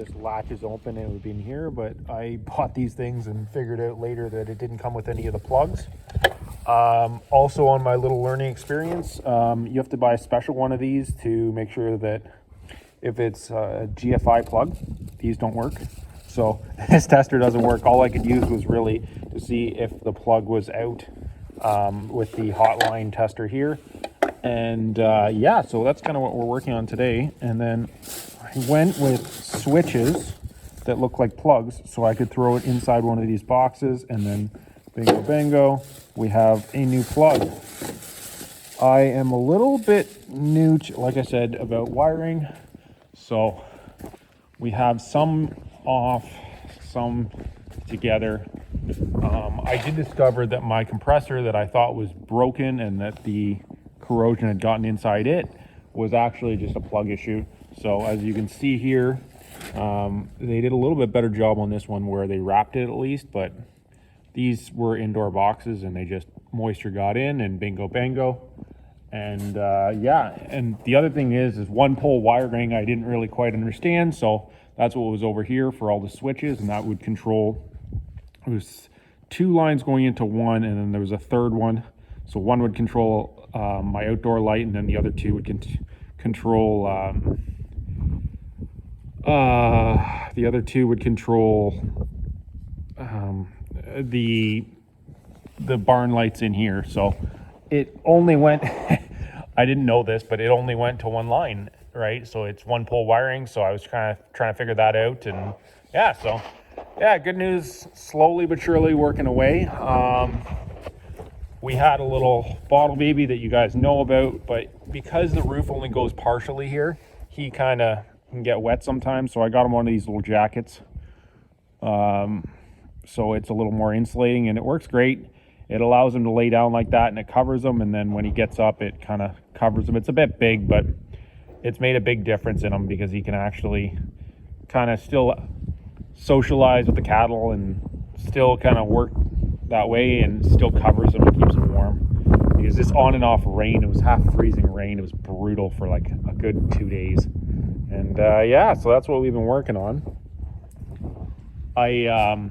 this latch is open, it would be in here, but I bought these things and figured out later that it didn't come with any of the plugs. Also on my little learning experience, you have to buy a special one of these to make sure that if it's a GFI plug, these don't work. So this tester doesn't work. All I could use was really to see if the plug was out with the hotline tester here. And yeah, so that's kind of what we're working on today. And then I went with switches that look like plugs so I could throw it inside one of these boxes, and then bingo bango, we have a new plug. I am a little bit new to, like I said, about wiring. So we have some off, some together. I did discover that my compressor that I thought was broken and that the corrosion had gotten inside it was actually just a plug issue. So as you can see here, they did a little bit better job on this one where they wrapped it at least, but these were indoor boxes and they just moisture got in and bingo bango. And yeah, and the other thing is one pole wiring I didn't really quite understand, so that's what was over here for all the switches, and that would control, it was 2 lines going into one, and then there was a third one. So one would control my outdoor light, and then the other 2 would control the other 2 would control the barn lights in here. So it only went I didn't know this, but it only went to one line, right? So it's one pole wiring, so I was kind of trying to figure that out. And yeah, so yeah, good news, slowly but surely working away. We had a little bottle baby that you guys know about, but because the roof only goes partially here, he kind of can get wet sometimes. So I got him one of these little jackets. So it's a little more insulating and it works great. It allows him to lay down like that and it covers him. And then when he gets up, it kind of covers him. It's a bit big, but it's made a big difference in him because he can actually kind of still socialize with the cattle and still kind of work that way and still covers them and keeps them warm. Because this on and off rain, it was half freezing rain. It was brutal for like a good 2 days. And yeah, so that's what we've been working on. I